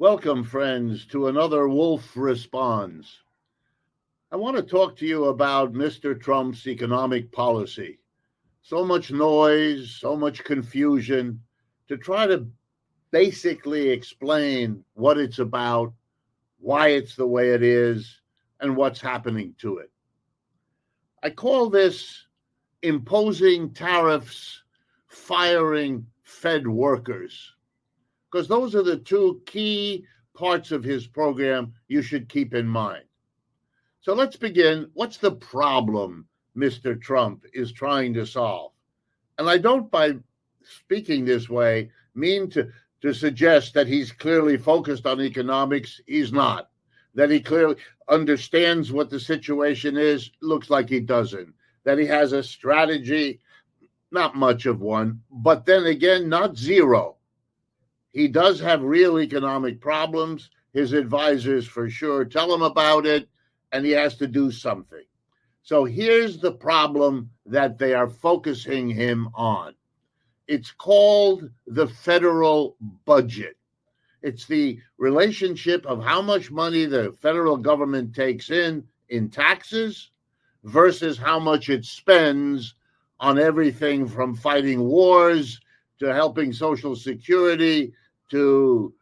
Welcome, friends, to another Wolff Responds. I want to talk to you about Mr. Trump's economic policy. So much noise, so much confusion to try to basically explain what it's about, why it's the way it is, and what's happening to it. I call this imposing tariffs, firing Fed workers, because those are the two key parts of his program you should keep in mind. So let's begin. What's the problem Mr. Trump is trying to solve? And I don't, by speaking this way, mean to suggest that he's clearly focused on economics. He's not. That he clearly understands what the situation is. Looks like he doesn't. That he has a strategy, not much of one, but then again, not zero. He does have real economic problems. His advisors for sure tell him about it, and he has to do something. So here's the problem that they are focusing him on. It's called the federal budget. It's the relationship of how much money the federal government takes in taxes versus how much it spends on everything from fighting wars to helping Social Security, to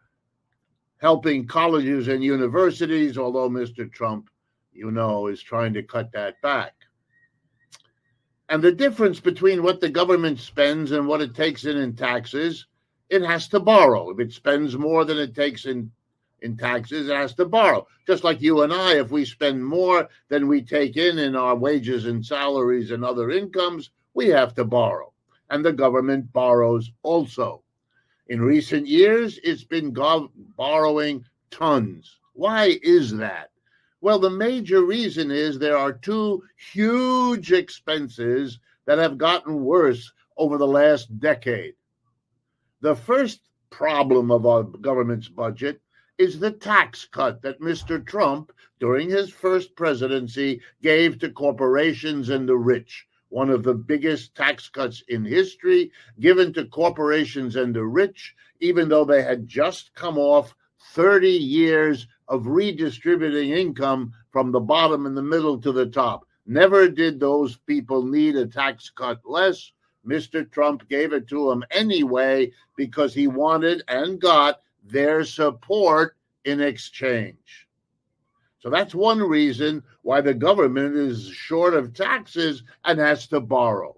helping colleges and universities, although Mr. Trump, is trying to cut that back. And the difference between what the government spends and what it takes in taxes, it has to borrow. If it spends more than it takes in taxes, it has to borrow. Just like you and I, if we spend more than we take in our wages and salaries and other incomes, we have to borrow. And the government borrows also. In recent years, it's been borrowing tons. Why is that? Well, the major reason is there are two huge expenses that have gotten worse over the last decade. The first problem of our government's budget is the tax cut that Mr. Trump, during his first presidency, gave to corporations and the rich. One of the biggest tax cuts in history given to corporations and the rich, even though they had just come off 30 years of redistributing income from the bottom and the middle to the top. Never did those people need a tax cut less. Mr. Trump gave it to them anyway because he wanted and got their support in exchange. So that's one reason why the government is short of taxes and has to borrow.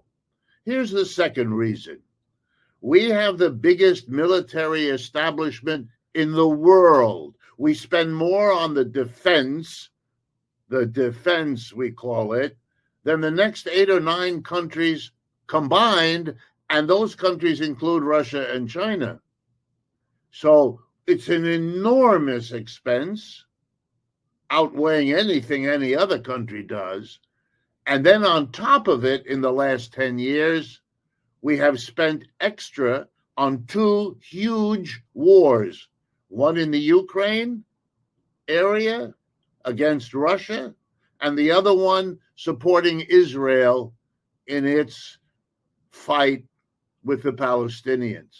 Here's the second reason. We have the biggest military establishment in the world. We spend more on the defense we call it, than the next 8 or 9 countries combined, and those countries include Russia and China. So it's an enormous expense, outweighing anything any other country does. And then on top of it, in the last 10 years, we have spent extra on 2 huge wars, one in the Ukraine area against Russia, and the other one supporting Israel in its fight with the Palestinians.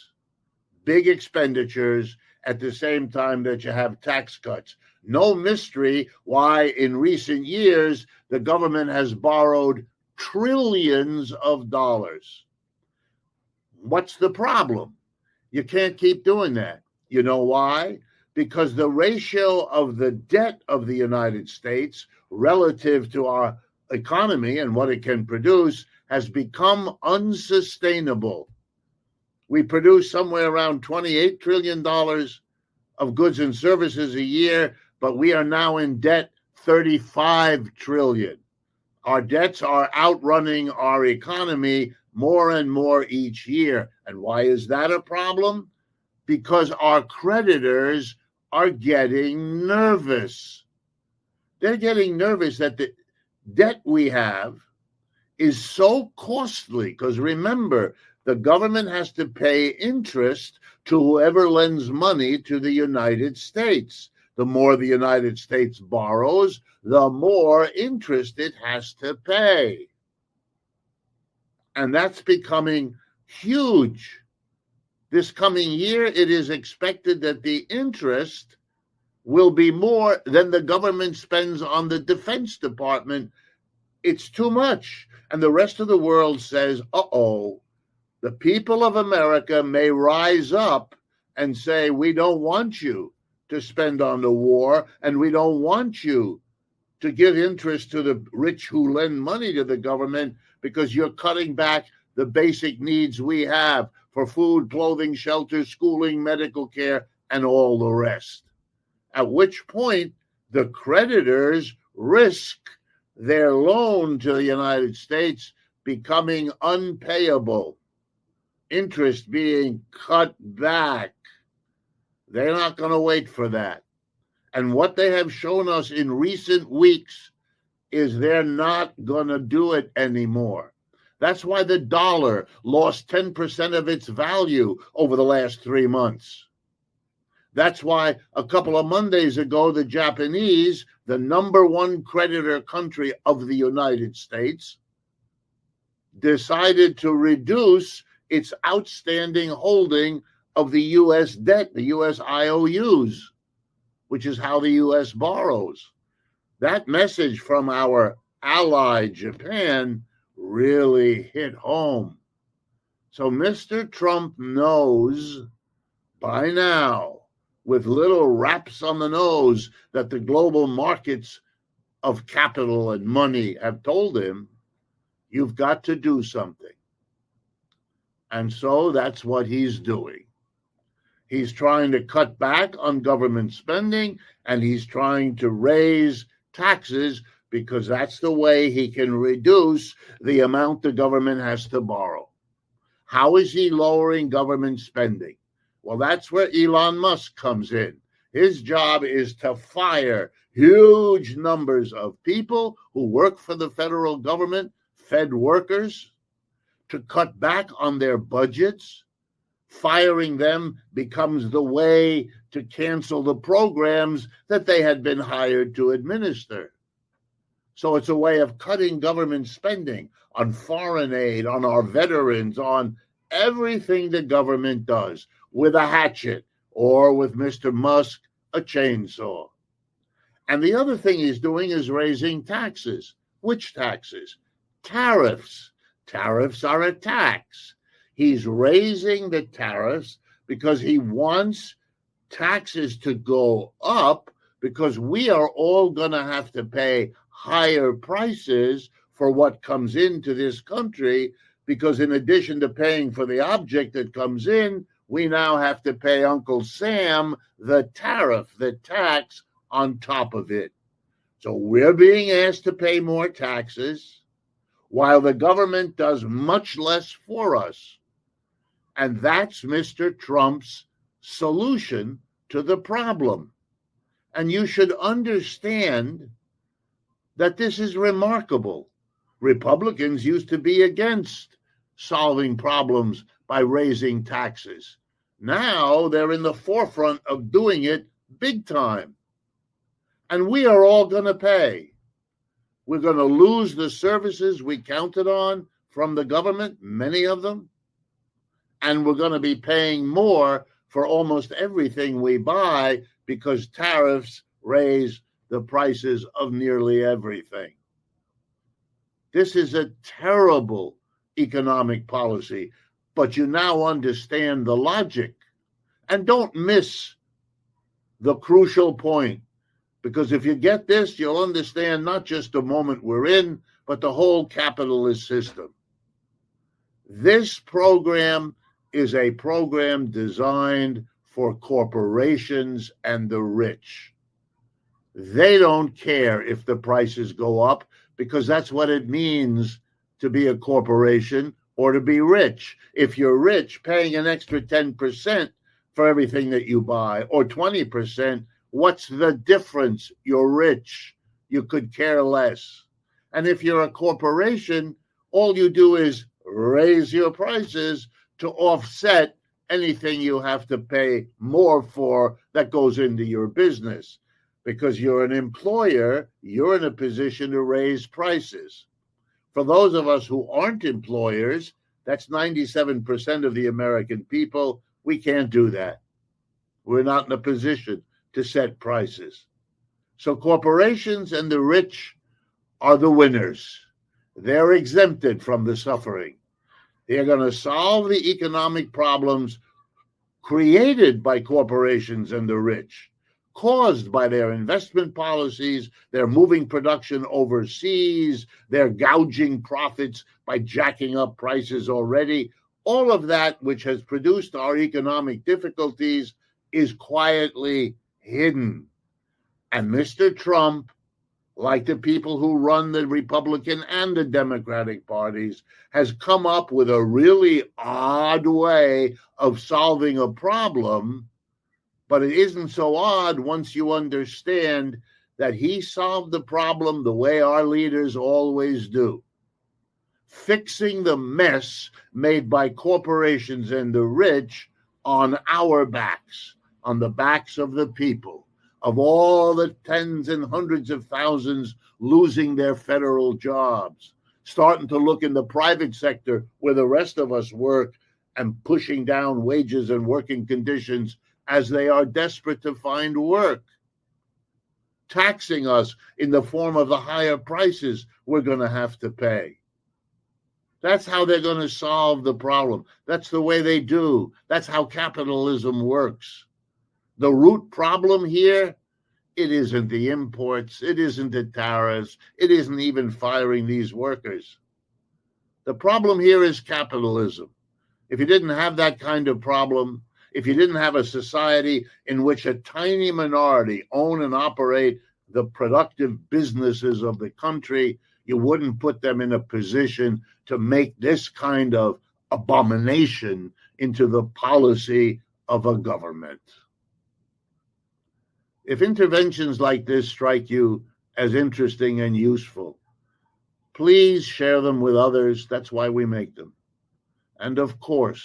Big expenditures at the same time that you have tax cuts. No mystery why in recent years the government has borrowed trillions of dollars. What's the problem? You can't keep doing that. You know why? Because the ratio of the debt of the United States relative to our economy and what it can produce has become unsustainable. We produce somewhere around $28 trillion of goods and services a year, but we are now in debt 35 trillion. Our debts are outrunning our economy more and more each year. And why is that a problem? Because our creditors are getting nervous. They're getting nervous that the debt we have is so costly, because remember, the government has to pay interest to whoever lends money to the United States. The more the United States borrows, the more interest it has to pay. And that's becoming huge. This coming year, it is expected that the interest will be more than the government spends on the Defense Department. It's too much. And the rest of the world says, uh-oh, the people of America may rise up and say, we don't want you to spend on the war, and we don't want you to give interest to the rich who lend money to the government because you're cutting back the basic needs we have for food, clothing, shelter, schooling, medical care, and all the rest. At which point, the creditors risk their loan to the United States becoming unpayable, interest being cut back. They're not going to wait for that. And what they have shown us in recent weeks is they're not going to do it anymore. That's why the dollar lost 10% of its value over the last 3 months. That's why a couple of Mondays ago, the Japanese, the number one creditor country of the United States, decided to reduce its outstanding holding of the U.S. debt, the U.S. IOUs, which is how the U.S. borrows. That message from our ally, Japan, really hit home. So Mr. Trump knows by now, with little raps on the nose, that the global markets of capital and money have told him, you've got to do something. And so that's what he's doing. He's trying to cut back on government spending, and he's trying to raise taxes because that's the way he can reduce the amount the government has to borrow. How is he lowering government spending? Well, that's where Elon Musk comes in. His job is to fire huge numbers of people who work for the federal government, Fed workers, to cut back on their budgets. Firing them becomes the way to cancel the programs that they had been hired to administer. So it's a way of cutting government spending on foreign aid, on our veterans, on everything the government does, with a hatchet, or with Mr. Musk, a chainsaw. And the other thing he's doing is raising taxes. Which taxes? Tariffs. Tariffs are a tax. He's raising the tariffs because he wants taxes to go up, because we are all going to have to pay higher prices for what comes into this country, because in addition to paying for the object that comes in, we now have to pay Uncle Sam the tariff, the tax on top of it. So we're being asked to pay more taxes while the government does much less for us. And that's Mr. Trump's solution to the problem. And you should understand that this is remarkable. Republicans used to be against solving problems by raising taxes. Now they're in the forefront of doing it big time. And we are all going to pay. We're going to lose the services we counted on from the government, many of them. And we're going to be paying more for almost everything we buy because tariffs raise the prices of nearly everything. This is a terrible economic policy, but you now understand the logic. And don't miss the crucial point, because if you get this, you'll understand not just the moment we're in, but the whole capitalist system. This program is a program designed for corporations and the rich. They don't care if the prices go up, because that's what it means to be a corporation or to be rich. If you're rich, paying an extra 10% for everything that you buy, or 20%, what's the difference? You're rich. You could care less. And if you're a corporation, all you do is raise your prices to offset anything you have to pay more for that goes into your business. Because you're an employer, you're in a position to raise prices. For those of us who aren't employers, that's 97% of the American people, We can't do that. We're not in a position to set prices. So corporations and the rich are the winners. They're exempted from the suffering. They're going to solve the economic problems created by corporations and the rich, caused by their investment policies. They're moving production overseas. They're gouging profits by jacking up prices already. All of that, which has produced our economic difficulties, is quietly hidden. And Mr. Trump, like the people who run the Republican and the Democratic parties, has come up with a really odd way of solving a problem. But it isn't so odd once you understand that he solved the problem the way our leaders always do, fixing the mess made by corporations and the rich on our backs, on the backs of the people, of all the tens and hundreds of thousands losing their federal jobs, starting to look in the private sector where the rest of us work and pushing down wages and working conditions as they are desperate to find work, taxing us in the form of the higher prices we're going to have to pay. That's how they're going to solve the problem. That's the way they do. That's how capitalism works. The root problem here, it isn't the imports, it isn't the tariffs, it isn't even firing these workers. The problem here is capitalism. If you didn't have that kind of problem, if you didn't have a society in which a tiny minority own and operate the productive businesses of the country, you wouldn't put them in a position to make this kind of abomination into the policy of a government. If interventions like this strike you as interesting and useful, please share them with others. That's why we make them. And of course,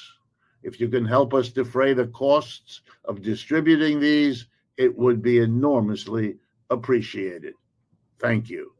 if you can help us defray the costs of distributing these, it would be enormously appreciated. Thank you.